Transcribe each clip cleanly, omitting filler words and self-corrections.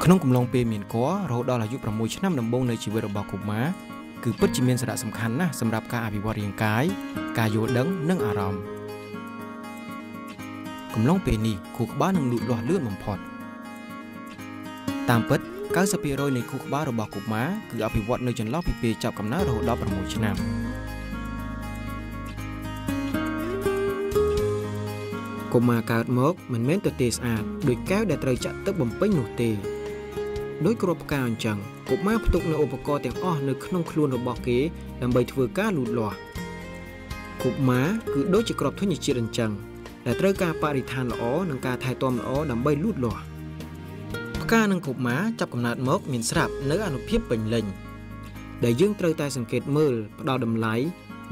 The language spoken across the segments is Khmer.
ขนมกำลองเปลี่ยนก้อเราดอลอายุประมวยชั้นนำบงในชีวิตระบอบกุม้าคือปัจจุบันสาระสำคัญนะสำหรับการอภิวัตร่างกายการโยดังนึ่งอารมณ์กำลองเปลี่ยนนี่คู่บ้านหนึ่งหลุดหลอดเลือดมันพอดตามปัจการสเปียรอยในคู่บ้านระบอบกุม้าคืออภิวัตในจนเล่าพิเปจับกำน้าเราดอประมวยชั้นกุม้าการมกมันแม้แต่เตสอาดโดยแก้วได้เตยจัดตึกบ่มเป้งหนุเตโดยกรบการจังกุม้าพตุกในอุปกรณ์แต่งอ้อในขนมครัวระบอกเก๋ดำใบทเวก้าหลุดหล่อกุม้าคือโดยจะกรบทุนยิจิรันจังแต่เตยการปริธานละอ้อนังการถ่ายตอมละอ้อดำใบลุดหล่อการนังกุม้าจับกำนัดมกมีสลับเนื้ออนุเพียบเป็นเล่งได้ยื่นเตยตายสังเกตมือดาวดำไหล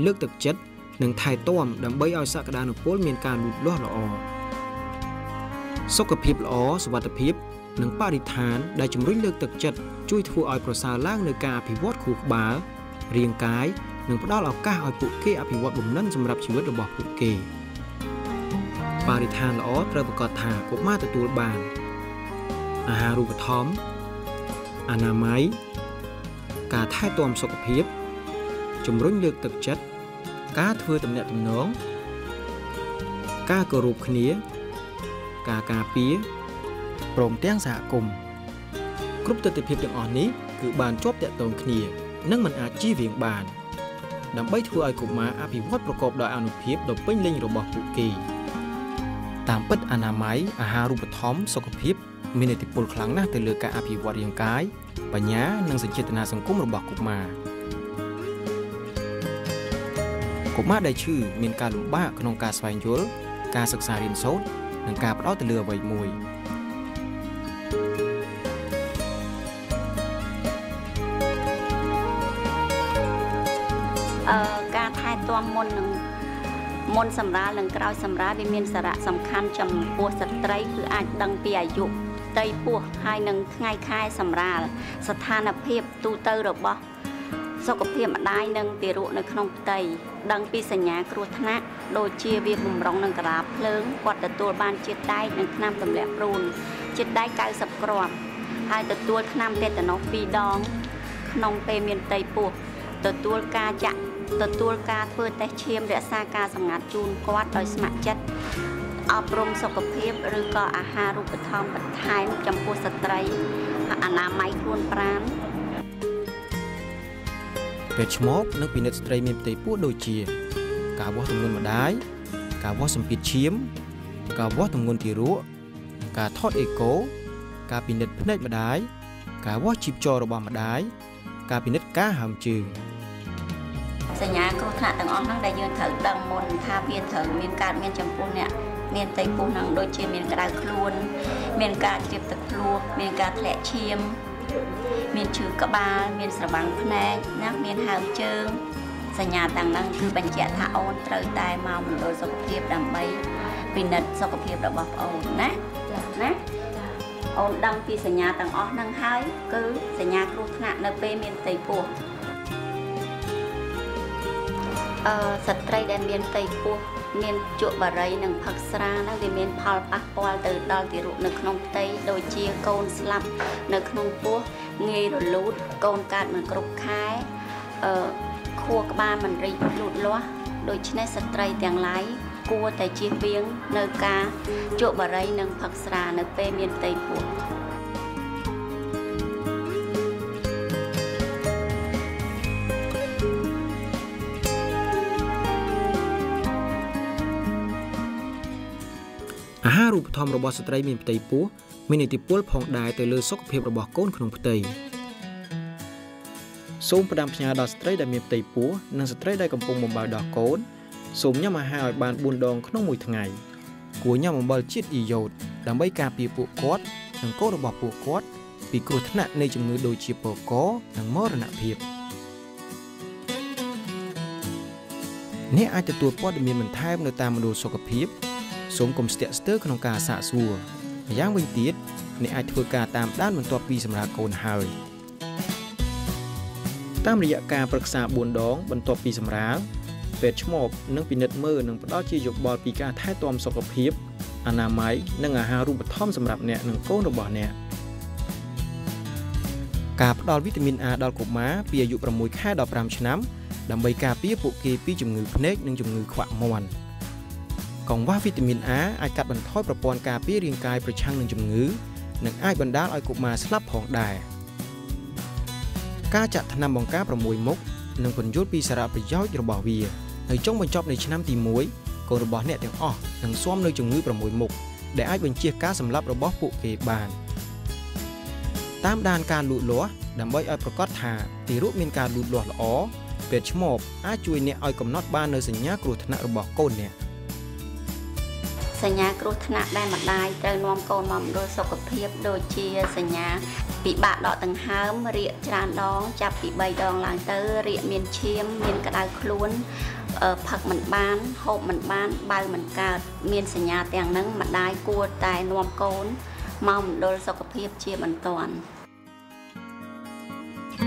เลือกตึกจัดหนึ่งถ่ายต้มดำใบอ้อยสักดานุโพลมีการหลุดหล่อละอ้อสกปรกละอ้อสวัสดิพิบหนึ่งปาริธานได้จุ่มรุ่งเลือกตึกจัดช่วยทวออยประสาล่างในการอภิวัตขู่บาเรียงกายหนึ่งพระดาวเอาก้าออยปุกเกอภิวัตบุ่มนั่นสำหรับชีวิตระบอบปุกเกปาริธานละอ้อเตรประกอบถากุมาตตัวบานอาหารูปท้อมอนามัยการถ่ายต้มสกปรกจุ่มรุ่งเลือกตึกจัดการเทือตำแหน่งตำน้องการกรุบขณีกาเปียโปร่งแจ้งสหกรมกรุ๊ปติดเพียบอย่างอ่อนนี้คือบานจบแต่ตรงขณีนั่งมันอาชีพเวียงบานนำใบทัวไอกุมาอภิวัตประกอบโดยอนุเพียบโดยเป็นลิงระบบปุกีตามปัจอนามัยอาหารูปท้อมสกปรกมีในติดปนครั้งหน้าแต่เลือกการอภิวัตร่างกายปัญญานังสังเกตนาสังคมระบบกุมาได้ชื่อมีการลุบ้าขนมการสวายโยลการศึกษาเรียนโซดหนังการปลอดตะเลือไว้มวยการถ่ายตัวมนสำราญหลังกราวสำราญเป็นสาระสำคัญจำพวกสตรีคืออาจดังเปียยุไตพวกให้หนึ่งง่ายคายสำราญสถานเพียบตูเตอร์หรือบ่สกปรกมาได้หนึ่งตีรุในขนมไตดังปีสัญญากรุธนะโดยเชียเวียบุ่มร้องนังกราบเพลิงกวาดตัวบานเจ็ดได้หนึ่งน้ำตำแหลกรูนเจ็ดได้ไก่สับกรอบให้ตัวน้ำเตตนกปีดองขนมเปเมียนไตปวกตัวกาจะตัวกาเพื่อแต่เชียมเดือดซากาสงัดจูนกวาดโดยสมัครจัดอบรมสกปรกหรือก็อาหารรูปธรรมปัจจัยจำพวกสตรีอนามัยครวนปราณเป็ดชมกนักปีนักสตรีมีเตยปูโดยเชียกาวว่าตำเงินมาได้กาวว่าสัมปิดเชียมกาวว่าตำเงินตีรั้วกาทอดเอโก้กาปีนักพนักมาได้กาวว่าชิบจอระบามาได้กาปีนักก้าหามจืดสัญญาโคตรต่างอ้อมทั้งได้ยืนถือดังมนทาเพียนถือมีการเมียนจำปูเนี่ยเมียนเตยปูนังโดยเชียมีกระดาษครูนเมียนการเจ็บตะครูเมียนการแผลเชียมเมียนชื่อกระบาลเมียนสระบังพแนกนักเมียนหางเจิงสัญญาต่างนั้นคือบัญชีท่าโอนเตยตายมาเหมือนโดยสกปรกดำใบปีนัดสกปรกระบบโอนนะโอนดังปีสัญญาต่างอ้อนั่งหายคือสัญญาครูขณะในเปเมียนเตยปูสตรีได้เมียนเตยปูเมียนจุบะไรหนึ่งผักสรานักเมียนพอลปักปอลตื่นดอลติรุในขนมเตยโดยเชียโกนสลับในขนมปูเงยหลุดลูดโกนการเหมือนกรุบคล้ายคั่วกบ้านมันรีหลุดล้อโดยชนะสตรีแต่งไล่กลัวแต่เชียเวียงในกาจุบะไรหนึ่งผักสราในเปเมียนเตยปูอาหารรูปธรรมระบอบสตรีมีปฏิปูมีนิติปูลพองได้แต่เลือสกเพียบระบอบก้นขนมปฏิส้มประดามพญาดอกสตรีได้มีปฏิปูนังสตรีได้กำปงบ่มบาดอกโกนส้มย่ำมาหาบานบุญดองขนมมวยทั้งไงกัวย่ำมาบอลชิดอีโยดดำใบกาปีปูกอดนังโกระบอบปูกอดปีกรุธนะในจำนวนโดยเชียปโกนังมรณะเพียบเนี่ยอาจจะตัวปอดมีมันแทบในตามมาดูสกปรกสมกลมสเตสเตอร์ขนมกาสะสัวย่างวิ่งตีดในอาจเพื่อการตามด้านมันตัวปีสำหรับโกนหายตามระยะการปรึกษาบุญดองบรรทบปีสำราญเป็ดชมอบนังปีนัดมือนังปลอดชียกบอลปีการท้ายตอมสกปรกอนามัยนังอาหารรูปท่อมสำหรับเนี่ยนังโกนระบอเนี่ย ป ការផ្ដល់វីតាមីន A ដល់កុមារពីអាយុ6ខែដល់5ឆ្នាំដើម្បីការពារពួកគេពីជំងឺភ្នែកនិងជំងឺខ្វាក់មាន់កង្វះវីតាមីន A អាចកាត់បន្ថយប្រព័ន្ធការពាររាងកាយប្រឆាំងនឹងជំងឺនិងអាចបណ្ដាលឲ្យកុមារស្លាប់ផងដែរការចាក់ថ្នាំបង្ការ6មុខនិងពន្យល់ពីសារៈប្រយោជន៍របស់វានៅចុងបញ្ចប់នៃឆ្នាំទី1កូនរបស់អ្នកទាំងអស់នឹងស៊ាំនៅជំងឺ6មុខដែលអាចបញ្ជៀសការសម្លាប់របស់ពួកគេបានតាមដានការលូតលាស់ដើម្បីឲ្យប្រកាសថាទារកមានការលូតលាស់ល្អពេទ្យឆ្មបអាចជួយអ្នកឲ្យកំណត់បាននូវសញ្ញាគ្រោះថ្នាក់របស់កូនអ្នកសញ្ញាគ្រោះថ្នាក់ដែលម្ដាយត្រូវនាំកូនមកមណ្ឌលសុខភាពដូចជាសញ្ញាពិបាកដកដង្ហើមរាកច្រើនដងចាប់ពី3ដងឡើងទៅរាកមានឈាមមានក្តៅខ្លួនផឹកមិនបានហូបមិនបានបើមិនកើតមានសញ្ញាទាំងហ្នឹងម្ដាយគួរតែនាំកូនមកមណ្ឌលសុខភាពជាបន្ទាន់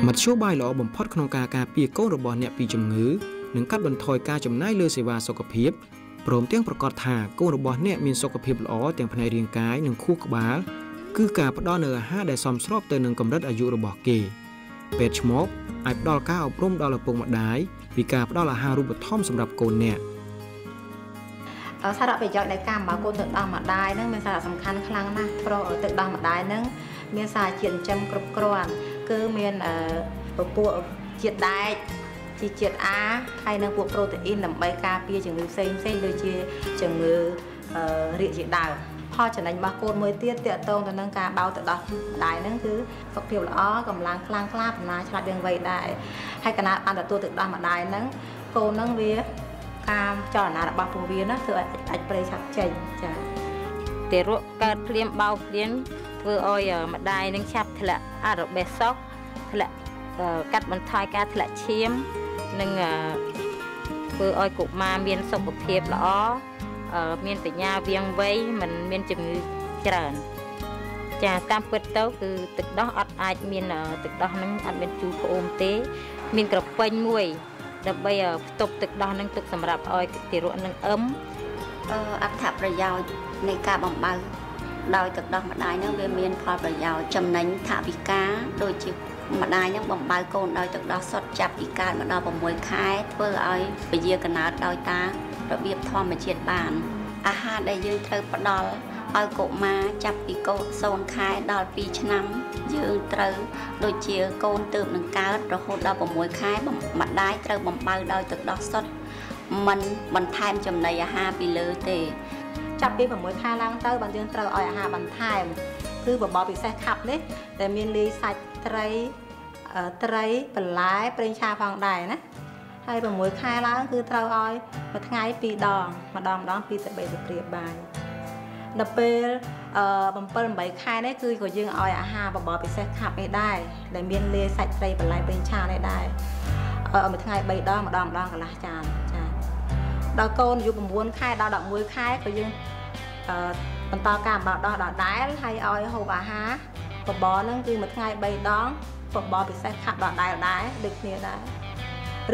មធ្យោបាយល្អបំផុតក្នុងការការពារកូនរបស់អ្នកពីជំងឺនិងកាត់បន្ថយការចំណាយលើសេវាសុខភាពព្រមទាំងប្រកាសថាកូនរបស់អ្នកមានសុខភាពល្អទាំងផ្នែករាងកាយនិងខួរក្បាលគឺការផ្ដល់នូវអាហារដែលសមស្របទៅនឹងកម្រិតអាយុរបស់គេពេទ្យឆ្មបអាចផ្ដល់ការអប់រំដល់ឪពុកម្ដាយពីការផ្ដល់អាហាររូបត្ថម្ភសម្រាប់កូនអ្នកសារៈប្រយោជន៍នៃការបើកូនទឹកដោះម្ដាយនឹងមានសារៈសំខាន់ខ្លាំងណាស់ព្រោះទឹកដោះម្ដាយនឹងមានសារជាតិចិញ្ចឹមគ្រប់គ្រាន់គឺមានពពួកជាតិដែកជាជាតិ A ហើយនិងពួកប្រូតេអ៊ីនដើម្បីការពារជំងឺផ្សេងដូចជាជំងឺរាកជាដើមផលចំណេញរបស់កូនមួយទៀតទាក់ទងទៅនឹងការបោកទឹកដោះម្ដាយហ្នឹងគឺសុខភាពល្អកម្លាំងខ្លាំងក្លាបំណាឆ្លាតរៀងវៃដែរហើយកណាបានទទួលទឹកដោះម្ដាយហ្នឹងកូនហ្នឹងវាការចលនារបស់ពោះវាណាធ្វើឲ្យអាចប្រេឆាប់ចេញចាទារកកើតភ្លាមបោកភ្លាមធ្វើឲ្យម្ដាយនឹងឆាប់ធ្លាក់អារ៉ូបេសុកធ្លាក់កាត់បន្ថយការធ្លាក់ឈាមនិងធ្វើឲ្យកុមារមានសុខភាពល្អមានបញ្ញាវាងវៃមិនមានជំងឺច្រើនចាតាមពិតទៅគឺទឹកដោះអត់អាចមានទឹកដោះនឹងអត់មានជូរផ្អូមទេមានក្រពេញមួយដើម្បីផ្ទុកទឹកដោះនឹងទុកសម្រាប់ឲ្យទារកនឹងអត្ថប្រយោជន៍នៃការបំបើដោយទឹកដោះម្ដាយនឹងវាមានផលប្រយោជន៍ចំណេញថវិកាដូចជាម្ដាយនឹងបំបើកូនដោយទឹកដោះសុទ្ធចាប់ពីកើតមកដល់6ខែធ្វើឲ្យពជាកណើតដោយតារបៀបធម្មជាតិបានអាហារដែលយើងត្រូវផ្ដល់ឲ្យកុមារចាប់ពីកូន0ខែដល់2ឆ្នាំយើងត្រូវដូចជាកូនទើបនឹងកើតរហូតដល់6ខែម្ដាយត្រូវបំបើដោយទឹកដោះសុទ្ធមិនបន្ថែមចំណីអាហារពីលើទេចាប់ពី6ខែឡើងទៅបើយើងត្រូវឲ្យអាហារបន្ថែមគឺបបរពិសេសខាប់នេះដែលមានលាយសាច់ត្រីបន្លែប្រេងឆាផងដែរណាហើយ6ខែឡើងគឺត្រូវឲ្យមួយថ្ងៃ2ដងម្ដង2ទៅ3ទៅព្រាបបាយដល់ពេល7 8ខែនេះគឺក៏យើងឲ្យអាហារបបរពិសេសខាប់នេះដែរដែលមានលាយសាច់ត្រីបន្លែប្រេងឆានេះដែរមួយថ្ងៃ3ដងម្ដងកន្លះចានចាដល់កូនអាយុ9ខែដល់11ខែក៏យើងបន្តការបោកដោះដដែលហើយឲ្យហូបអាហារបបរហ្នឹងគឺមួយថ្ងៃ3ដងបបរពិសេសខាប់ដដែលដែរដូចគ្នាដែរ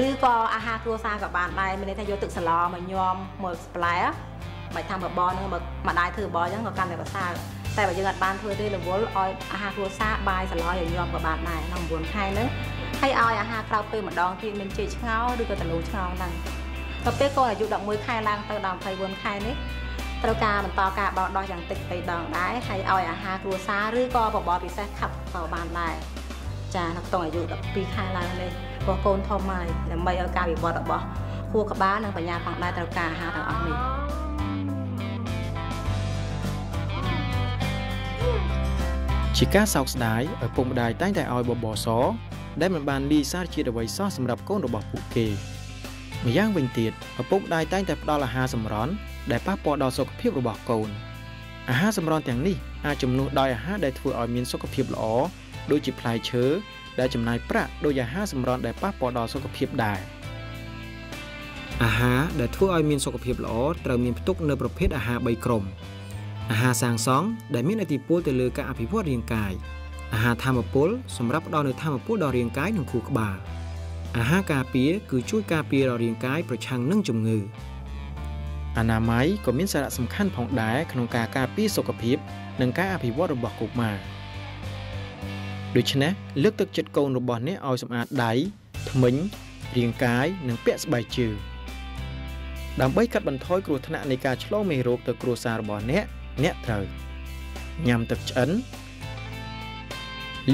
ឬក៏អាហារគ្រួសារក៏បានដែរមានន័យថាយកទឹកសឡមកញោមមួយស្ប្លែមិនថាបបរហ្នឹងម្ដាយធ្វើបបរអញ្ចឹងក៏កាន់តែប្រសើរតែបើយើងអត់បានធ្វើទេរវល់ឲ្យអាហារគ្រួសារបាយសឡឲ្យញោមក៏បានដែរក្នុង9ខែហ្នឹងហើយឲ្យអាហារក្រោយពេលម្ដងទៀតមានចេកឆ្ងោឬក៏តលូឆ្ងោហ្នឹងដល់ពេលកូនអាយុ11ខែឡើងទៅដល់24ខែនេះត្រូវការបន្តការបោកដោះយ៉ាងតិច3ដងដែរហើយឲ្យអាហារគ្រួសារឬក៏បបរពិសេសខាប់ក៏បានដែរចានៅក្នុងអាយុ12ខែឡើងនេះព្រោះកូនធំហើយដើម្បីឲ្យការវិវត្តរបស់ខួរក្បាលនិងបញ្ញាផងដែរត្រូវការអាហារទាំងអស់នេះជាការសោកស្ដាយឪពុកម្ដាយតែងតែឲ្យបបរសដែលមិនបានលាយសារជាតិអ្វីសោះសម្រាប់កូនរបស់ពួកគេម្យ៉ាងវិញទៀតឪពុកម្ដាយតែងតែផ្ដល់អាហារសម្រន់ដែលប៉ះពាល់ដល់សុខភាពរបស់កូនអាហារសម្រន់ទាំងនេះអាចជំនួសដោយអាហារដែលធ្វើឲ្យមានសុខភាពល្អដូចជាផ្លែឈើដែលចំណាយប្រាក់ដោយអាហារសម្រន់ដែលប៉ះពាល់ដល់សុខភាពដែរអាហារដែលធ្វើឲ្យមានសុខភាពល្អត្រូវមានផ្ទុកនៅប្រភេទអាហារ3ក្រុមអាហារសាងសង់ដែលមានឥទ្ធិពលទៅលើការអភិវឌ្ឍរាងកាយអាហារថាមពលសម្រាប់ផ្ដល់នូវថាមពលដល់រាងកាយនិងខួរក្បាលអាហារការពារគឺជួយការពារដល់រាងកាយប្រឆាំងនឹងជំងឺអនាម័យក៏មានសារៈសំខាន់ផងដែរក្នុងការការពារសុខភាពនិងការអភិវឌ្ឍរបស់កុមារ ដូច្នេះលើកទឹកចិត្តកូនរបស់អ្នកឲ្យសម្អាតដៃធ្មេញរាងកាយនិងពាក់ស្បែកជើងដើម្បីកាត់បន្ថយគ្រោះថ្នាក់នៃការឆ្លងមេរោគទៅគ្រួសាររបស់អ្នកត្រូវញ៉ាំទឹកឆ្អិន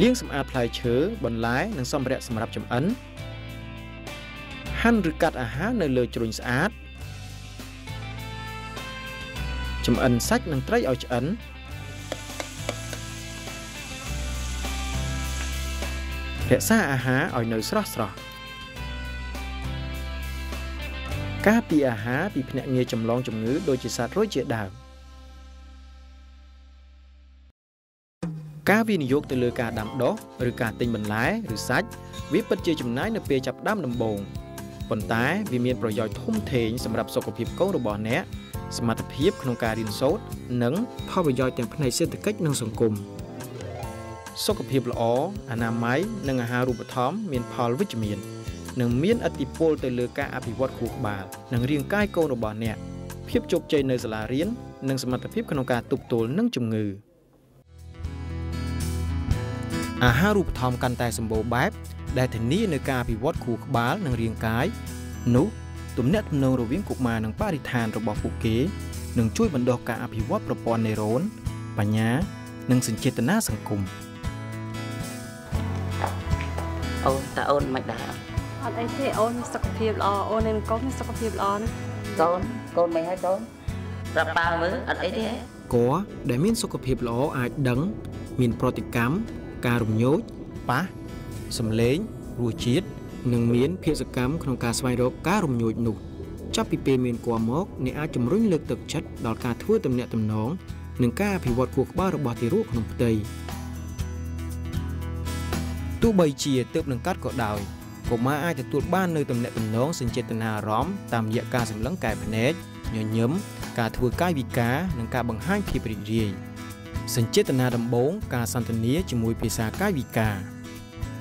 លាងសម្អាតផ្លែឈើបន្លែនិងសម្ភារៈសម្រាប់ចម្អិនហាន់ឬកាត់អាហារនៅលើជ្រុញស្អាតចម្អិនសាច់និងត្រីឲ្យឆ្អិនរក្សាអាហារឲ្យនៅស្រស់ការពារអាហារពីភ្នាក់ងារចម្លងជំងឺដូចជាសត្វរុយជាដើមការវិនិយោគទៅលើការដាំដុះឬការទិញបន្លែឬសាច់វាពិតជាចំណាយនៅពេលចាប់ផ្ដើមដំបូងប៉ុន្តែវាមានប្រយោជន៍ធំធេងសម្រាប់សុខភាពកូនរបស់អ្នកសមត្ថភាពក្នុងការរៀនសូត្រនិងផលប្រយោជន៍ទាំងផ្នែកសេដ្ឋកិច្ចនិងសង្គមសុខភាពល្អអនាម័យនិងអាហារូបត្ថម្ភមានផលវិជ្ជមាននិងមានឥទ្ធិពលទៅលើការអភិវឌ្ឍខួរក្បាលនិងរាងកាយកូនរបស់អ្នកភាពជោគជ័យនៅសាលារៀននិងសមត្ថភាពក្នុងការទប់ទល់នឹងជំងឺអាហារូបត្ថម្ភកាន់តែសម្បូរបែបដែលធានានូវការអភិវឌ្ឍខួរក្បាលនិងរាងកាយនោះទំនាក់ទំនងរវាងកុមារនិងបរិស្ថានរបស់ពួកគេនឹងជួយបណ្ដុះការអភិវឌ្ឍប្រព័ន្ធណេរ៉ូនបញ្ញានិងសញ្ចេតនាសង្គមអូនមិនដែរអត់អីទេអូនសុខភាពល្អអូននិងកូនសុខភាពល្អណាកូនមិនហើយកូនប្រាប់ប៉ាមើលអត់អីទេគួរដែលមានសុខភាពល្អអាចដឹងមានប្រតិកម្មការរំញោចប៉ះសម្លេងរសជាតិនិងមានភាពសកម្មក្នុងការស្វែងរកការរំញោចនោះចាប់ពីពេលមានគួរមកអ្នកអាចជំរុញលើកទឹកចិត្តដល់ការធ្វើទំនាក់ទំនងនិងការអភិវឌ្ឍខួរក្បាលរបស់ទារកក្នុងផ្ទៃទោះបីជាទើបនឹងកាត់ក៏ដោយកុមារអាចទទួលបាននូវទំនាក់ទំនងសញ្ចេតនាអារម្មណ៍តាមរយៈការសម្លឹងកែភ្នែកញញឹមការធ្វើកាយវិការនិងការបង្ហាញភាពរីករាយសញ្ចេតនាដំបូងការសន្ទនាជាមួយភាសាកាយវិការ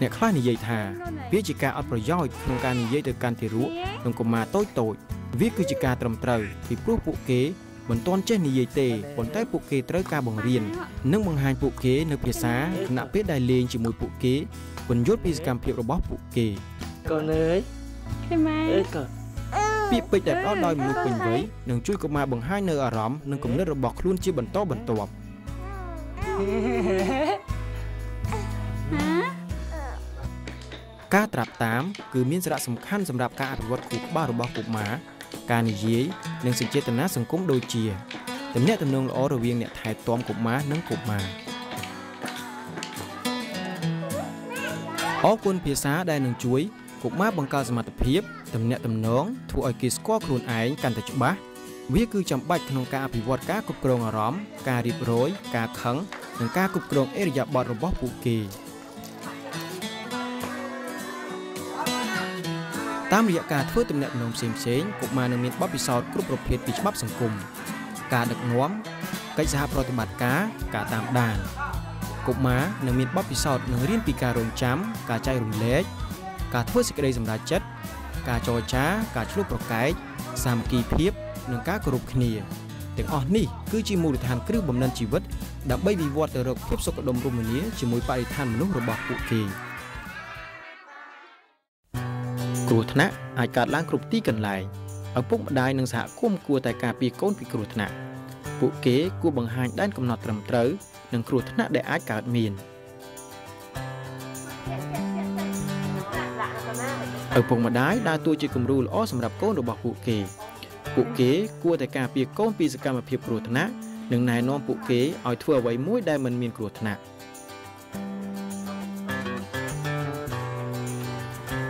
អ្នកខ្លះនិយាយថាវាជាការអត់ប្រយោជន៍ក្នុងការនិយាយទៅកាន់ទារកនិងកុមារតូចវាគឺជាការត្រឹមត្រូវពីព្រោះពួកគេមិនទាន់ចេះនិយាយទេប៉ុន្តែពួកគេត្រូវការបង្រៀននិងបង្ហាញពួកគេនៅភាសាខណៈពេលដែលលេងជាមួយពួកគេពន្យល់ពីសកម្មភាពរបស់ពួកគេកូនអើយគេម៉ែកូនពាក្យពេចន៍ដែលផ្ដោតដោយមនុស្សពេញវ័យនឹងជួយកុមារបង្ហាញនៅអារម្មណ៍និងគំនិតរបស់ខ្លួនជាបន្តបន្ទាប់ការត្រាប់តាមគឺមានសារៈសំខាន់សម្រាប់ការអភិវឌ្ឍខួរក្បាលរបស់កុមារការនិយាយនិងសញ្ចេតនាសង្គមដូចជាទំនាក់ទំនងល្អរវាងអ្នកថែទាំកុមារនិងកុមារអរគុណភាសាដែលនឹងជួយកុមារបង្កើតសមត្ថភាពទំនាក់ទំនងធ្វើឲ្យគេស្គាល់ខ្លួនឯងកាន់តែច្បាស់វាគឺចាំបាច់ក្នុងការអភិវឌ្ឍការគ្រប់គ្រងអារម្មណ៍ការរៀបរយការខឹងនិងការគ្រប់គ្រងឥរិយាបថរបស់ពួកគេតាមរយៈការធ្វើទំនាក់ទំនងផ្សេងៗកុមារនឹងមានបទពិសោធន៍គ្រប់ប្រភេទពីច្បាប់សង្គមការដឹកនាំកិច្ចសហប្រតិបត្តិការការតាមដានកុមារនឹងមានបទពិសោធន៍នឹងរៀនពីការរងចាំការចែករំលែកការធ្វើសេចក្តីសម្រេចចិត្តការចរចាការឆ្លោះប្រកែកសាមគ្គីភាពនិងការគោរពគ្នាទាំងអស់នេះគឺជាមូលដ្ឋានគ្រឹះបំណិនជីវិតដើម្បីវិវត្តទៅរកភាពសុខដុមរមនាជាមួយបរិស្ថានមនុស្សរបស់ពួកគេគ្រោះថ្នាក់អាចកើតឡើងគ្រប់ទីកន្លែងឪពុកម្ដាយនិងសហគមន៍គួរតែការពារកូនពីគ្រោះថ្នាក់ពួកគេគួរបង្ហាញដែនកំណត់ត្រឹមត្រូវនិងគ្រោះថ្នាក់ដែលអាចកើតមានឪពុកម្ដាយដើរតួជាគំរូល្អសម្រាប់កូនរបស់ពួកគេគួរតែការពារកូនពីសកម្មភាពគ្រោះថ្នាក់និងណែនាំពួកគេឲ្យធ្វើអ្វីមួយដែលមិនមានគ្រោះថ្នាក់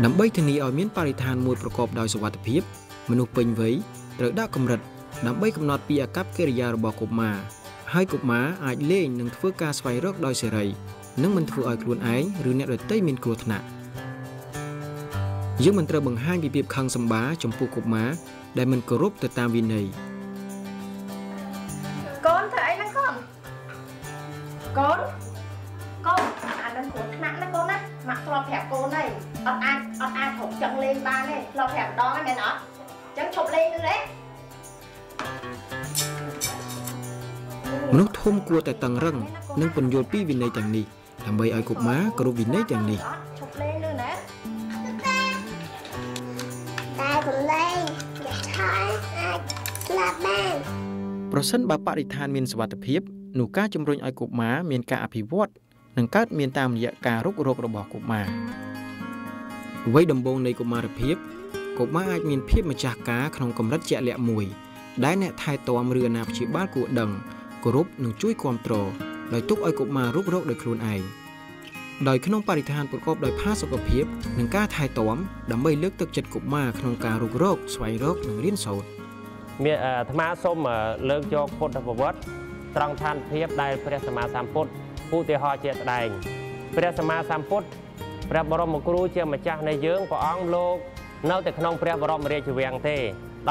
ដើម្បីធានាឲ្យមានបរិស្ថានមួយប្រកបដោយសុវត្ថិភាពមនុស្សពេញវ័យត្រូវដាក់កម្រិតដើម្បីកំណត់ពីអាកប្បកិរិយារបស់កុមារហើយកុមារអាចលេងនិងធ្វើការស្វែងរកដោយសេរីនិងមិនធ្វើឲ្យខ្លួនឯងឬអ្នកដទៃមានគ្រោះថ្នាក់យើងមិនត្រូវបង្ហាញពីភាពខឹងសម្បារចំពោះកុមារដែលមិនគោរពទៅតាមវិន័យកូនធ្វើអីហ្នឹងកូនអានឹងគ្រោះថ្នាក់ណាកូនណាម៉ាក់ធ្លាប់ប្រាប់កូនហើយអត់អាចគ្រប់ចឹងលេងបានទេធ្លាប់ប្រាប់ម្ដងហើយមែនអត់ចឹងឈប់លេងទៅទេមនុស្សធំគួរតែតឹងរឹងនិងពន្យល់ពីវិន័យទាំងនេះ ដើម្បីឲ្យកុមារគោរពវិន័យទាំងនេះប្រសិនបើបរិស្ថានមានសុវត្ថិភាពនោះការជំរុញឲ្យកុមារមានការអភិវឌ្ឍនឹងកើតមានតាមរយៈការរុករករបស់កុមារវ័យដំបូងនៃកុមារភាពកុមារអាចមានភាពម្ចាស់ការក្នុងកម្រិតជាក់លាក់មួយដែលអ្នកថែទាំឬអាណាព្យាបាលគួរដឹងគោរពនិងជួយគាំទ្រដោយទុកឲ្យកុមាររុករកដោយខ្លួនឯងដោយក្នុងបរិស្ថានប្រកបដោយផាសុកភាពនិងការថែទាំដើម្បីលើកទឹកចិត្តកុមារក្នុងការរុករកស្វែងរកនិងរៀនសូត្រមានអាត្មាសូមលើកយកពុទ្ធប្រវត្តិត្រង់ឋានភាពដែលព្រះសម្មាសម្ពុទ្ធឧទាហរណ៍ជាស្ដែងព្រះសម្មាសម្ពុទ្ធព្រះបរមគ្រូជាម្ចាស់នៃយើងព្រះអង្គលោកនៅតែក្នុងព្រះបរមរាជវាំងទេ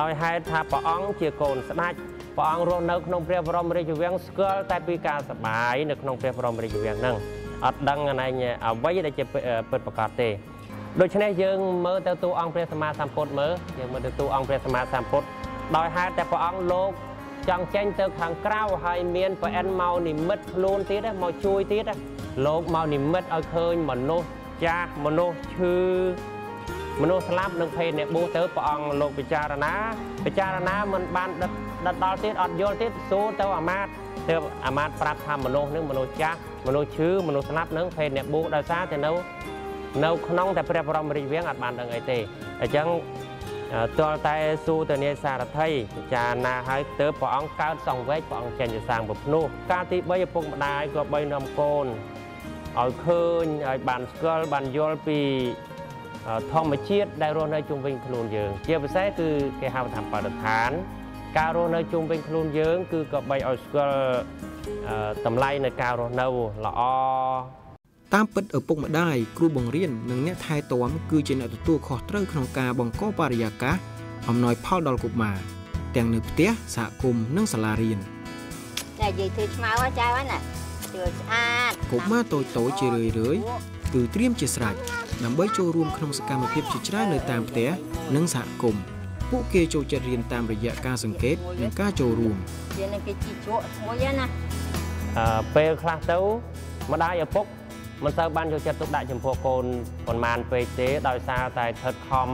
ដោយហេតុថាព្រះអង្គជាកូនស្ដេចព្រះអង្គរស់នៅក្នុងព្រះបរមរាជវាំងស្គាល់តែពីការសប្បាយនៅក្នុងព្រះបរមរាជវាំងហ្នឹងអត់ដឹងណែអ្វីដែលជាពិតប្រាកដទេដូច្នេះយើងមើលទៅតួអង្គព្រះសម្មាសម្ពុទ្ធយើងមើលទៅតួអង្គព្រះសម្មាសម្ពុទ្ធដោយហេតុតែព្រះអង្គលោកចង់ចេញទៅខាងក្រៅហើយមានប្រអិនមកនិមិត្តខ្លួនទៀតមកជួយទៀតលោកមកនិមិត្តឲ្យឃើញមនុស្សចាស់មនុស្សឈឺមនុស្សស្លាប់នឹងភេទអ្នកបួសទៅព្រះអង្គលោកពិចារណាមិនបានដិតដល់ទៀតអត់យល់ទៀតសួរទៅអាមាត្យទៅអាមាត្យប្រាប់ថាមនុស្សនឹងមនុស្សចាស់មនុស្សឈឺមនុស្សស្លាប់នឹងភេទអ្នកបួសដោយសារតែនៅក្នុងតែព្រះបរមរាជវាំងអត់បានដឹងអីទេអញ្ចឹងទាល់តែសួរទៅនាយសារថីពិចារណាឲ្យទៅព្រះអង្គកើតសង្វេគព្រះអង្គចេញទៅសាងបំភ្នោះការទី3ឪពុកម្ដាយក៏បីនាំកូនឲ្យឃើញឲ្យបានស្គាល់បានយល់ពីធម្មជាតិដែលរស់នៅជុំវិញខ្លួនយើងជាពិសេសគឺគេហៅថាបរិស្ថានការរស់នៅជុំវិញខ្លួនយើងគឺក៏បីឲ្យស្គាល់តម្លៃនៃការរស់នៅល្អតាមពិតឪពុកម្ដាយគ្រូបង្រៀននិងអ្នកថែទាំគឺជាអ្នកទទួលខុសត្រូវក្នុងការបង្កបរិយាកាសអំណោយផលដល់កុមារទាំងនៅផ្ទះសហគមន៍និងសាលារៀនតែនិយាយធ្វើឆ្មៅឲ្យចៅហ្នឹងណាធ្វើស្អាតកុមារតូចៗជារឿយគឺត្រៀមជាស្រេចដើម្បីចូលរួមក្នុងសកម្មភាពជាច្រើននៅតាមផ្ទះនិងសហគមន៍ពួកគេចូលចិត្តរៀនតាមរយៈការសង្កេតនិងការចូលរួមវានឹងគេជីជក់មួយណាពេលខ្លះទៅម្ដាយឪពុកមិនសូវបានយកចិត្តទុកដាក់ចំពោះកូនប៉ុន្មានពេកទេដោយសារតែខិតខំ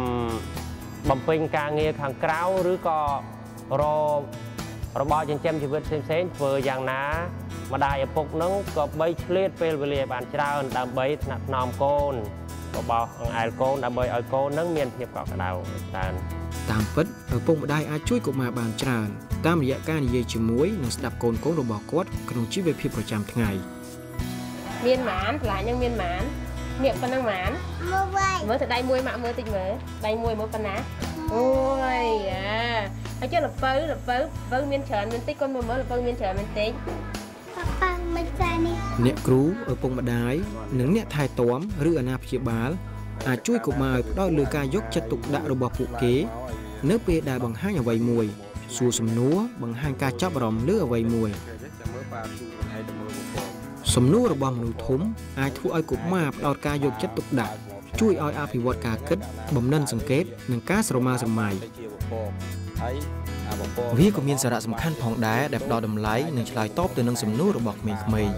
បំពេញការងារខាងក្រៅឬក៏របរចិញ្ចឹមជីវិតផ្សេងធ្វើយ៉ាងណាម្ដាយឪពុកនឹងក៏បីឆ្លៀតពេលវេលាបានច្រើនដើម្បីថ្នាក់ថ្នមកូនរបស់អង្អែលកូនដើម្បីឲ្យកូននឹងមានភាពកក់ក្ដៅច្រើនតាមពិតឪពុកម្ដាយអាចជួយកុមារបានច្រើនតាមរយៈការនិយាយជាមួយនិងស្ដាប់កូនរបស់គាត់ក្នុងជីវភាពប្រចាំថ្ងៃមានម៉ានឆ្លាញ់នឹងមានម៉ាននេះប៉ុណ្ណឹងម៉ានមើលទៅដៃមួយម៉ាក់មើលតិចមើលដៃមួយមើលប៉ុណ្ណាអូយហើយចុះលពៅមានច្រើនមានតិចកូនមើលលពៅមានច្រើនមានតិចប៉ាមិនចានេះអ្នកគ្រូឪពុកម្ដាយនិងអ្នកថែទាំឬអាណាព្យាបាលអាចជួយកុមារឲ្យផ្ដោតលើការយកចិត្តទុកដាក់របស់ពួកគេនៅពេលដែលបង្ហាញអ្វីមួយសួរសំណួរបង្ហាញការចាប់អារម្មណ៍លើអ្វីមួយសំណួររបស់មនុស្សធំអាចធ្វើឲ្យកុមារផ្ដោតការយកចិត្តទុកដាក់ជួយឲ្យអភិវឌ្ឍការគិតបំណិនសង្កេតនិងការស្រមើស្រមៃវាក៏មានសារៈសំខាន់ផងដែរដែលផ្ដល់តម្លៃនិងឆ្លើយតបទៅនឹងសំណួររបស់ក្មេងៗ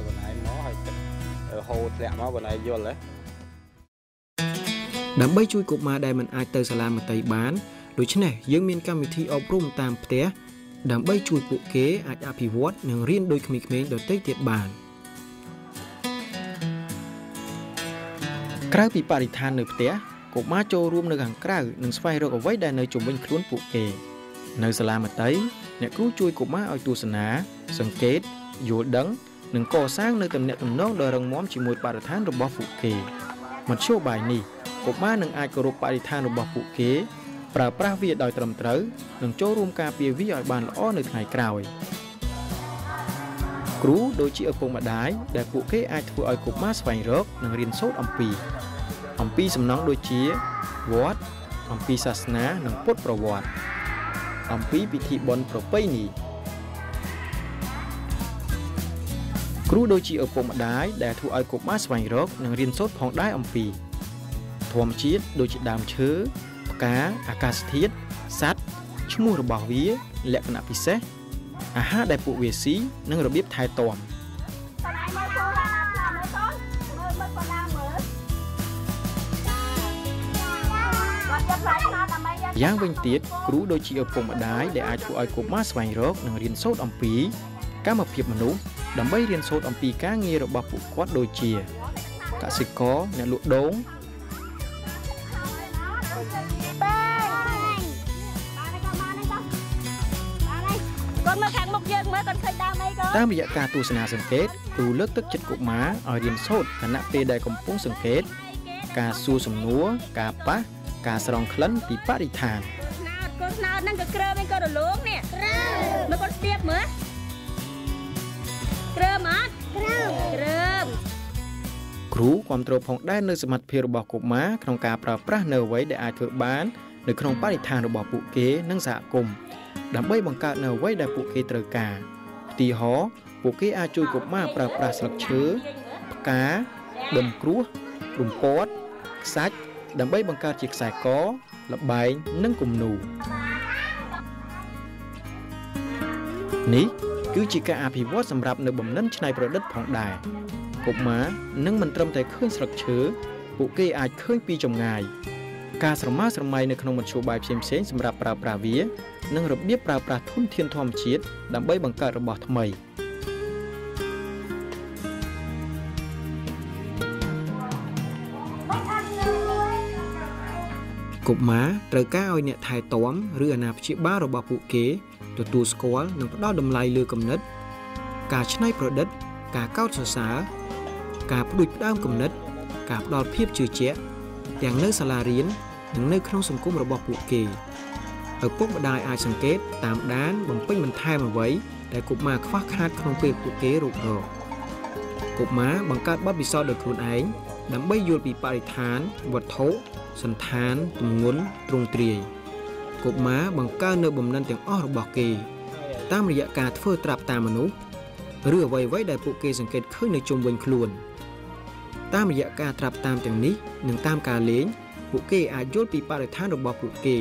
ដើម្បីជួយកុមារដែលមិនអាចទៅសាលាមត្តេយ្យបានដូច្នេះយើងមានកម្មវិធីអប់រំតាមផ្ទះដើម្បីជួយពួកគេអាចអភិវឌ្ឍនិងរៀនដូចក្មេងៗដទៃទៀតបានក្រៅពីបរិស្ថាននៅផ្ទះកុមារចូលរួមនៅខាងក្រៅនិងស្វែងរកអ្វីដែលនៅជុំវិញខ្លួនពួកគេនៅសាលាមត្តេយ្យអ្នកគ្រូជួយកុមារឲ្យទស្សនាសង្កេតយល់ដឹងនិងកសាងនៅទំនាក់ទំនងដ៏រឹងមាំជាមួយបរិស្ថានរបស់ពួកគេមធ្យោបាយនេះកុមារនឹងអាចគោរពបរិស្ថានរបស់ពួកគេប្រើប្រាស់វាដោយត្រឹមត្រូវនិងចូលរួមការពារវាឲ្យបានល្អនៅថ្ងៃក្រោយគ្រូដូចជាឪពុកម្ដាយដែលពួកគេអាចធ្វើឲ្យកុមារស្វែងរកនិងរៀនសូត្រអំពីសំណង់ដូចជាវត្តអំពីសាសនានិងពុទ្ធប្រវត្តិអំពីពិធីបុណ្យប្រពៃណីគ្រូដូចជាឪពុកម្ដាយដែលធ្វើឲ្យកុមារស្វែងរកនិងរៀនសូត្រផងដែរអំពីធម្មជាតិដូចជាដើមឈើផ្កាអាកាសធាតុសត្វឈ្មោះរបស់វាលក្ខណៈពិសេសអាហារដែលពួកវាស៊ីនិងរបៀបថែទាំ យ៉ាងវិញទៀតគ្រូដូចជាឪពុកម្ដាយដែលអាចធ្វើឲ្យកុមារស្វែងរកនិងរៀនសូត្រអំពីកម្មភាពមនុស្សដើម្បីរៀនសូត្រអំពីការងាររបស់ពួកគាត់ដូចជាកសិករអ្នកលក់ដូងតាមរយៈការទស្សនាសង្កេតគ្រូលើកទឹកចិត្តកុមារឲ្យរៀនសូត្រខណៈពេលដែលកំពុងសង្កេតការសួរសំណួរការប៉ះការស្រង់ក្លិនពីបរិស្ថានកូនស្នោតហ្នឹងក៏ក្រើមឯងក៏រលោងនេះក្រើមមើលកូនស្ទាបមើលក្រើមអត់ក្រើមគ្រូគ្រប់គ្រងផងដែរនៅសមត្ថភាពរបស់កុមារក្នុងការប្រើប្រាស់នៅអ្វីដែលអាចធ្វើបាននៅក្នុងបរិស្ថានរបស់ពួកគេនិងសហគមន៍ដើម្បីបង្កើតនៅអ្វីដែលពួកគេត្រូវការឧទាហរណ៍ពួកគេអាចជួយកុមារប្រើប្រាស់ស្លឹកឈើផ្កាដុំគ្រួសរំពាត់ខ្សាច់ដើម្បីបង្កើតជាខ្សែកលបែងនិងគំនូរនេះគឺជាការអភិវឌ្ឍសម្រាប់នៅបំណិនច្នៃប្រឌិតផងដែរកុមារនឹងមិនត្រឹមតែឃើញស្លឹកឈើពួកគេអាចឃើញពីចម្ងាយការស្រមើស្រមៃនៅក្នុងមធ្យោបាយផ្សេងៗសម្រាប់ប្រើប្រាស់វានិងរបៀបប្រើប្រាស់ធនធានធម្មជាតិដើម្បីបង្កើតរបស់ថ្មីកុមារត្រូវការឲ្យអ្នកថែទាំឬអាណាព្យាបាលរបស់ពួកគេទទួលស្គាល់និងផ្ដល់តម្លៃលើគំនិតការច្នៃប្រឌិតការកោតសរសើរការផ្ដួចផ្ដើមគំនិតការផ្ដល់ភាពជឿជាក់ទាំងនៅសាលារៀននិងនៅក្នុងសង្គមរបស់ពួកគេឪពុកម្ដាយអាចសង្កេតតាមដានបំពេញបន្ថែមអ្វីដែលកុមារខ្វះខាតក្នុងពេលពួកគេរករកកុមារបង្កើតបទពិសោធន៍ដោយខ្លួនឯងដើម្បីយល់ពីបរិស្ថានវត្ថុសន្តានទម្ងន់ទ្រង់ទ្រាយកុមារបង្កើននៅបំណិនទាំងអស់របស់គេតាមរយៈការធ្វើត្រាប់តាមមនុស្សឬអ្វីៗដែលពួកគេសង្កេតឃើញនៅជុំវិញខ្លួនតាមរយៈការត្រាប់តាមទាំងនេះនិងតាមការលេងពួកគេអាចយល់ពីបរិស្ថានរបស់ពួកគេ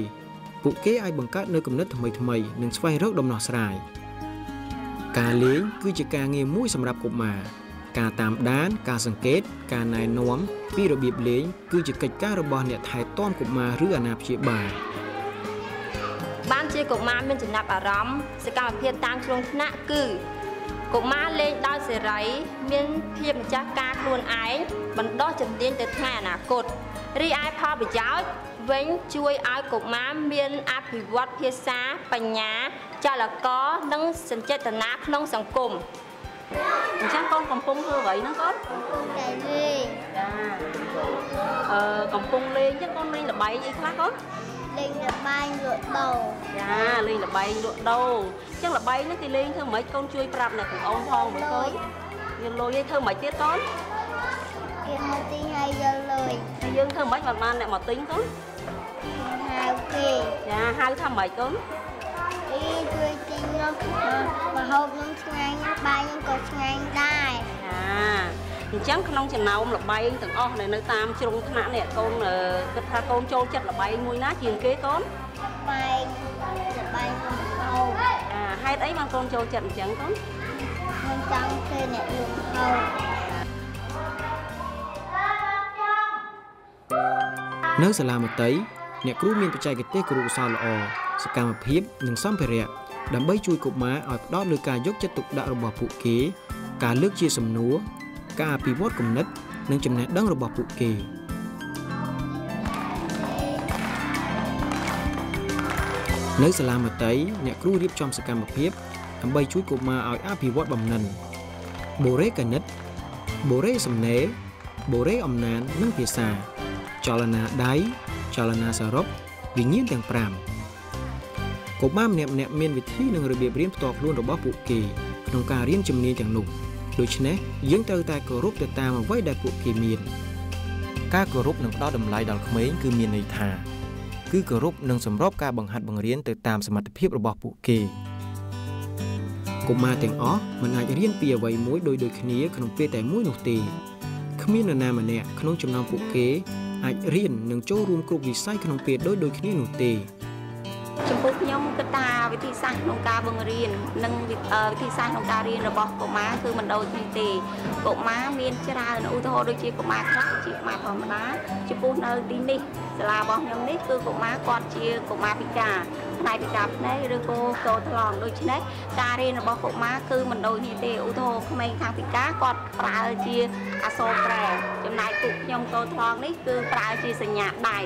អាចបង្កើតនូវគំនិតថ្មីៗនិងស្វែងរកដំណោះស្រាយការលេងគឺជាការងារមួយសម្រាប់កុមារការតាមដានការសង្កេតការណែនាំពីរបៀបលេងគឺជាកិច្ចការរបស់អ្នកថែទាំកុមារឬអាណាព្យាបាលបានជាកុមារមានចំណាប់អារម្មណ៍សកម្មភាពតាមជ្រុងថ្នាក់គឺកុមារលេងដោយសេរីមានភាពម្ចាស់ការខ្លួនឯងបណ្ដុះជំនាញទៅថ្ងៃអនាគតរីឯផលប្រយោជន៍វិញជួយឲ្យកុមារមានអភិវឌ្ឍភាសាបញ្ញាចលករនិងសញ្ចេតនាក្នុងសង្គមអញ្ចឹងកូនកំពុងធ្វើអ្វីហ្នឹងកូនលេងចាកំពុងលេងអញ្ចឹងកូនលេងល្បែងអីខ្លះកូនលេងល្បែងលក់ដូរចាលេងល្បែងលក់ដូរអញ្ចឹងល្បែងហ្នឹងគេលេងធ្វើម៉េចកូនជួយប្រាប់អ្នកបងអូនផងមើលកូនយើងលុយឲ្យធ្វើម៉េចទៀតកូនគេមកទិញឲ្យយើងលុយហើយយើងធ្វើម៉េចបានអ្នកមកទិញកូនហៅគេចាហៅថាម៉េចកូនជួយទិញមកហូបនឹងឆ្ងាញ់បាយនឹងក៏ឆ្ងាញ់ដែរចាអញ្ចឹងក្នុងចំណោមល្បែងទាំងអស់នៅតាមជ្រុងថ្នាក់នេះកូនគិតថាកូនចូលចិត្តល្បែងមួយណាជាងគេកូនល្បែងហូបហេតុអីបានកូនចូលចិត្តអញ្ចឹងកូនខ្ញុំចង់ឃើញអ្នកលក់ហូបនៅសាលាមត្តេយ្យអ្នកគ្រូមានបច្ចេកទេសគរុកោសល្យល្អសកម្មភាពនិងសម្ភារៈដើម្បីជួយកុមារឲ្យផ្ដោតលើការយកចិត្តទុកដាក់របស់ពួកគេការលើកជាសំណួរការអភិវឌ្ឍគំនិតនិងចំណេះដឹងរបស់ពួកគេនៅសាលាមត្តេយ្យអ្នកគ្រូរៀបចំសកម្មភាពដើម្បីជួយកុមារឲ្យអភិវឌ្ឍបំណិនបូរេគណិតបូរេសំណេរបូរេអំណាននិងភាសាចលនាដៃចលនាសរុបវិញ្ញាណទាំង5កុមារម្នាក់ៗមានវិធីនិងរបៀបរៀនផ្ទាល់ខ្លួនរបស់ពួកគេក្នុងការរៀនជំនាញទាំងនោះដូច្នេះយើងត្រូវតែគោរពទៅតាមអ្វីដែលពួកគេមានការគោរពនិងផ្ដល់តម្លៃដល់ក្មេងគឺមានន័យថាគឺគោរពនិងសម្របការបង្ហាត់បង្រៀនទៅតាមសមត្ថភាពរបស់ពួកគេកុមារទាំងអស់មិនអាចរៀនពីអ្វីមួយដូចគ្នាក្នុងពេលតែមួយនោះទេគ្មាននរណាម្នាក់ក្នុងចំណោមពួកគេអាចរៀននិងចូលរួមគ្រប់វិស័យក្នុងពេលដូចគ្នានោះទេចំពោះខ្ញុំគិតថាវិធីសាស្ត្រក្នុងការបង្រៀននិងវិធីសាស្ត្រក្នុងការរៀនរបស់កុមារគឺមិនដូចគ្នាទេកុមារមានច្រើនឧទាហរណ៍ដូចជាកុមារខ្លះជាកុមារធម្មតាចំពោះនៅទីនេះ សាលារបស់ខ្ញុំនេះគឺកុមារគាត់ជាកុមារពិការផ្នែកពិការភ្នែកឬក៏តូចថ្លង់ដូច្នេះការរៀនរបស់កុមារគឺមិនដូចនេះទេឧទាហរណ៍ក្មេងខាងពិការគាត់ប្រើជាអក្សរប្រែចំណែកពួកខ្ញុំតូចថ្លង់នេះគឺប្រើជាសញ្ញាដៃ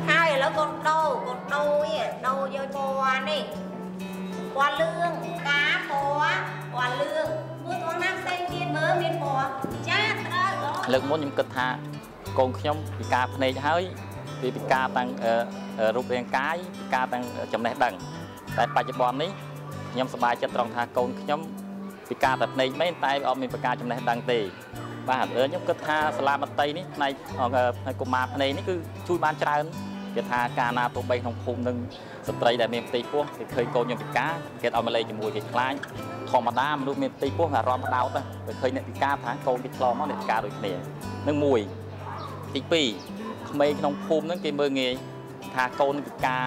ហើយឥឡូវកូនដូវាដូយកពណ៌នេះពណ៌លឿងការពណ៌លឿងមួយត្រង់ណាផ្សេងទៀតមើលមានពណ៌ចាត្រូវលើកមុនខ្ញុំគិតថាកូនខ្ញុំពិការភ្នែកហើយពីពិការទាំងរូបរាងកាយពិការទាំងចំណេះដឹងតែបច្ចុប្បន្ននេះខ្ញុំសប្បាយចិត្តត្រង់ថាកូនខ្ញុំពិការតែភ្នែកមែនតែអត់មានពិការចំណេះដឹងទេបាទខ្ញុំគិតថាសាលាមត្តេយ្យនេះផ្នែកកុមារភ្នែកនេះគឺជួយបានច្រើនគេថាការណាទោះបីក្នុងភូមិនឹងស្ត្រីដែលមានផ្ទៃពោះគេឃើញកូនខ្ញុំពិការគេឲ្យមកលេងជាមួយគេខ្លាចធម្មតាមនុស្សមានផ្ទៃពោះអារម្មណ៍ដោតទៅឃើញអ្នកពិការថាកូនគេឆ្លងមកអ្នកពិការដូចគ្នានឹងមួយទី2ក្មេងក្នុងភូមិហ្នឹងគេមើលងាយថាកូនពិការ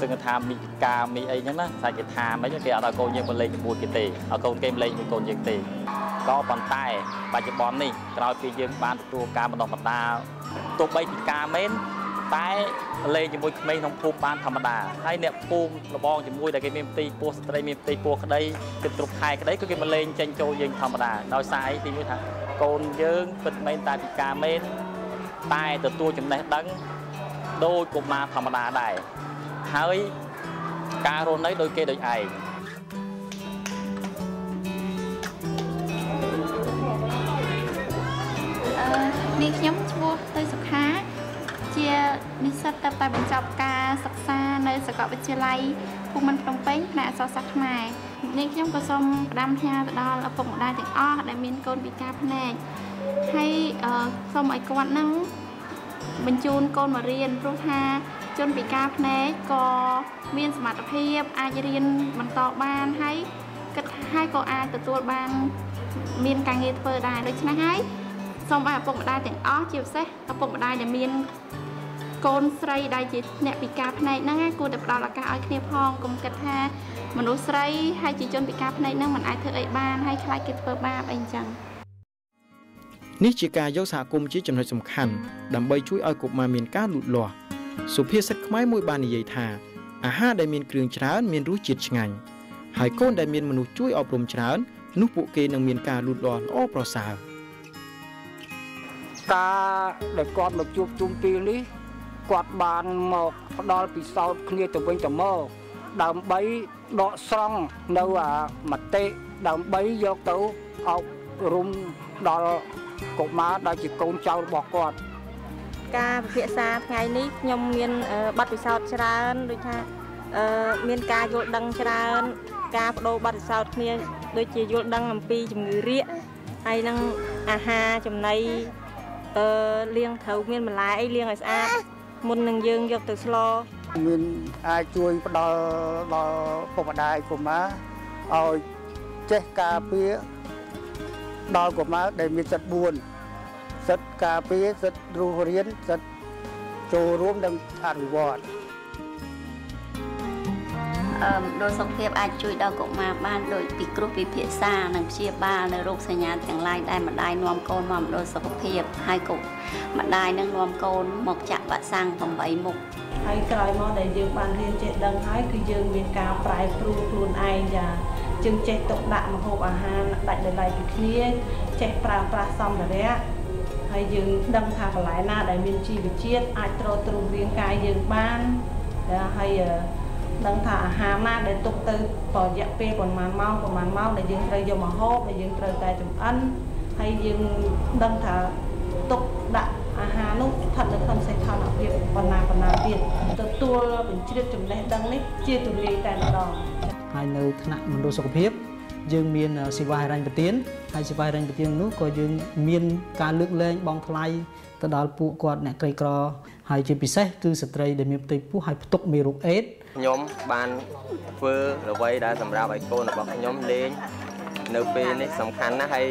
សឹងថាមីពិការមីអីហ្នឹងណាតែគេថាមិនគេអត់ឲ្យកូនយើងមកលេងជាមួយគេទេឲ្យកូនគេមកលេងជាមួយកូនយើងទេក៏ប៉ុន្តែបច្ចុប្បន្ននេះក្រោយពីយើងបានទទួលការបណ្ដុះបណ្ដាលទោះបីពិការមែនតែលេងជាមួយក្មេងក្នុងភូមិបានធម្មតាហើយអ្នកភូមិរបងជាមួយដែលគេមានផ្ទៃពោះស្ត្រីមានផ្ទៃពោះក្តីគិតគ្រប់ខែក្តីគឺគេមកលេងចេញចូលយើងធម្មតាដោយសារអីទីមួយថាកូនយើងពិតមែនតែពិការមែនតែទទួលចំណេះដឹងដោយកុមារធម្មតាដែរហើយការរស់នៅដោយគេដូចឯងនេះខ្ញុំឈ្មោះទៅសុខាជានិស្សិតតែបញ្ចប់ការសិក្សានៅសាកលវិទ្យាល័យភូមិន្ទភ្នំពេញផ្នែកអក្សរសាស្ត្រខ្មែរនេះខ្ញុំក៏សូមផ្ដាំផ្ញើទៅដល់ឪពុកម្ដាយទាំងអស់ដែលមានកូនពិការភ្នែកហើយសូមឲ្យគាត់នឹងបញ្ជូនកូនមករៀនព្រោះថាជនពិការភ្នែកក៏មានសមត្ថភាពអាចរៀនបន្តបានហើយគិតហើយក៏អាចទទួលបានមានការងារធ្វើដែរដូច្នេះហើយសូមឲ្យឪពុកម្ដាយទាំងអស់ជាពិសេសឪពុកម្ដាយដែលមានកូនស្រីដែលជាអ្នកពិការភ្នែកហ្នឹងគួរតែផ្ដល់ឱកាសឲ្យគ្នាផងកុំគិតថាមនុស្សស្រីហើយជាជនពិការភ្នែកហ្នឹងមិនអាចធ្វើអីបានហើយខ្លាចគេធ្វើបាបអីអញ្ចឹងនេះជាការយកសហគមន៍ជាចំណុចសំខាន់ដើម្បីជួយឲ្យកុមារមានការលូតលាស់សុភាសិតខ្មែរមួយបាននិយាយថាអាហារដែលមានគ្រឿងច្រើនមានរសជាតិឆ្ងាញ់ហើយកូនដែលមានមនុស្សជួយអប់រំច្រើននោះពួកគេនឹងមានការលូតលាស់ល្អប្រសើរការដែលគាត់មកជួបជុំពីនេះគាត់បានមកផ្ដល់ពិសោធន៍គ្នាទៅវិញទៅមកដើម្បីដកស្រង់នៅមតិដើម្បីយកទៅអប់រំដល់កុមារដែលជាកូនចៅរបស់គាត់ការពិភាក្សាថ្ងៃនេះខ្ញុំមានបទពិសោធន៍ច្រើនដូចថាមានការយល់ដឹងច្រើនការបដូរបទពិសោធន៍គ្នាដូចជាយល់ដឹងអំពីជំងឺរាគហើយនឹងអាហារចំណីលាងត្រូវមានបន្លែអីលាងឲ្យស្អាតមុននឹងយើងយកទៅស្លមានអាចជួយផ្ដល់ដល់ពុកម្ដាយកុមារឲ្យចេះការពារដល់កុមារដែលមានសិទ្ធិ4សិទ្ធិការពារសិទ្ធិរស់រៀនសិទ្ធិចូលរួមនិងអភិវឌ្ឍដោយសុខភាពអាចជួយដល់កុមារបានដោយពីគ្រោះពិភាក្សានិងព្យាបាលនៅរោគសញ្ញាទាំងឡាយដែលម្ដាយនាំកូនមកដោយសុខភាពហើយកុម្ដាយនឹងនាំកូនមកចាក់វ៉ាក់សាំង8មុខហើយក្រោយមកដែលយើងបានរៀនចេះដឹងហើយគឺយើងមានការប្រែប្រួលខ្លួនឯងយើងចេះទុកដាក់ម្ហូបអាហារដាច់ដោយឡែកពីគ្នាចេះប្រើប្រាស់សម្ភារៈហើយយើងដឹងថាបន្លែណាដែលមានជីវជាតិអាចទ្រទ្រង់រាងកាយយើងបានហើយដឹងថាអាហារណាដែលទុកទៅប្រយ័ត្នពេលប្រហែលម៉ោងដែលយើងត្រូវយកមកហូបដែលយើងត្រូវតែចម្អិនហើយយើងដឹងថាទុកដាក់អាហារនោះស្ថិតនៅក្នុងសីតុណ្ហភាពប៉ុណ្ណាទៀតទទួលបញ្ជ្រាបចំណេះដឹងនេះជាទូលាយតែម្ដងហើយនៅថ្នាក់មណ្ឌលសុខភាពយើងមានសេវាហិរញ្ញប្បទានហើយសេវាហិរញ្ញប្បទាននោះក៏យើងមានការលើកលែងបង់ថ្លៃទៅដល់ពួកគាត់អ្នកក្រីក្រហើយជាពិសេសគឺស្ត្រីដែលមានផ្ទៃពោះហើយផ្ទុកមេរោគអេដខ្ញុំបានធ្វើអ្វីដែលសម្រាប់ឲ្យកូនរបស់ខ្ញុំលេងនៅពេលនេះសំខាន់ណាស់ហើយ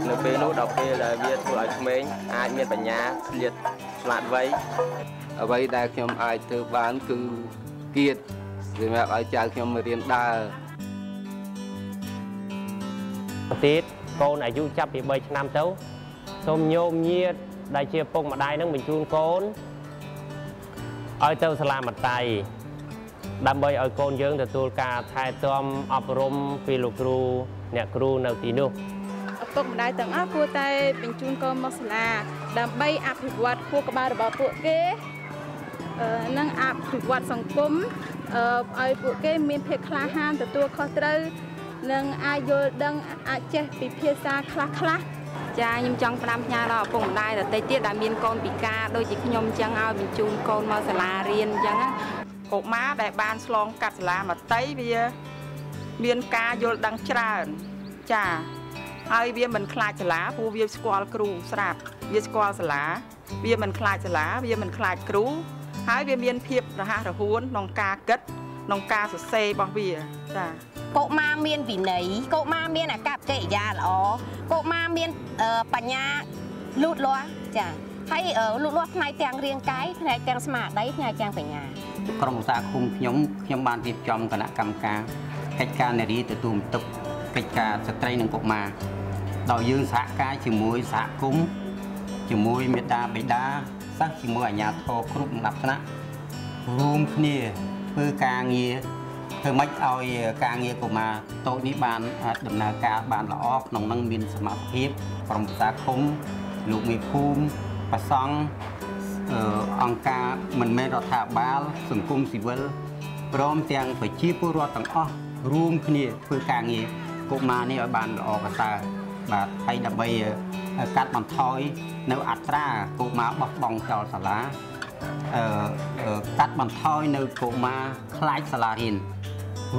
នៅពេលនោះដល់ពេលដែលវាធ្វើឲ្យក្មេងអាចមានបញ្ញាឆ្លៀតឆ្លាតវៃអ្វីដែលខ្ញុំអាចធ្វើបានគឺគៀតសម្រាប់ឲ្យចៅខ្ញុំរៀនដើរទៀតកូនអាយុចាប់ពី3ឆ្នាំទៅសូមញោមញាត ដែលជាពុកម្ដាយនឹងបញ្ជូនកូនឲ្យទៅសាលាមត្តេយ្យដើម្បីឲ្យកូនយើងទទួលការថែទាំអប់រំពីលោកគ្រូអ្នកគ្រូនៅទីនោះឪពុកម្ដាយទាំងអស់គួរតែបញ្ជូនកូនមកសាលាដើម្បីអភិវឌ្ឍខួរក្បាលរបស់ពួកគេនិងអភិវឌ្ឍសង្គមឲ្យពួកគេមានភាពក្លាហានទទួលខុសត្រូវនិងអាចយល់ដឹងអាចចេះពីភាសាខ្លះចាខ្ញុំចង់ផ្ដាំផ្ញើដល់ឪពុកម្ដាយដទៃទៀតដែលមានកូនពិការដូចជាខ្ញុំអញ្ចឹងឲ្យបញ្ជូនកូនមកសាលារៀនអញ្ចឹងកុមារដែលបានឆ្លងកាត់សាលាមត្តេយ្យវាមានការយល់ដឹងច្រើនចាហើយវាមិនខ្លាចសាលាព្រោះវាស្គាល់គ្រូស្រាប់វាស្គាល់សាលាវាមិនខ្លាចសាលាវាមិនខ្លាចគ្រូហើយវាមានភាពរហ័សរហួនក្នុងការគិតក្នុងការសរសេររបស់វាចាកុមារមានវិន័យកុមារមានអាកប្បកិរិយាល្អកុមារមានបញ្ញាលូតលាស់ចាហើយលូតលាស់ផ្នែកទាំងរាងកាយផ្នែកទាំងស្មារតីផ្នែកទាំងបញ្ញាក្រុមឧស្សាហ៍ឃុំខ្ញុំបានរៀបចំគណៈកម្មការកិច្ចការនារីទទួលបន្ទុកកិច្ចការស្ត្រីនិងកុមារដោយយើងសហការជាមួយសហគមន៍ជាមួយមេត្តាបិតាសិស្សជាមួយអាជ្ញាធរគ្រប់លំដាប់ថ្នាក់រួមគ្នាធ្វើការងារធ្វើម៉េចឲ្យការងារកុមារតូចនេះបានដំណើរការបានល្អក្នុងនឹងមានសមត្ថភាពក្រុមប្រឹក្សាឃុំលោកមេភូមិប្រសង់អង្គការមិនមែនរដ្ឋាភិបាលសង្គមស៊ីវិលព្រមទាំងប្រជាពលរដ្ឋទាំងអស់រួមគ្នាធ្វើការងារកុមារនេះឲ្យបានល្អប្រសើរបាទហើយដើម្បីកាត់បន្ថយនៅអត្រាកុមារបោះបង់ចោលសាលាកាត់បន្ថយនៅកុមារខ្លាចសាលារៀន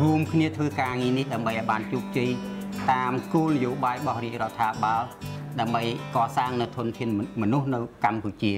រួមគ្នាធ្វើការងារនេះដើម្បីឲ្យបានជោគជ័យតាមគោលនយោបាយរបស់រាជរដ្ឋាភិបាលដើម្បីកសាងនៅធនធានមនុស្សនៅកម្ពុជា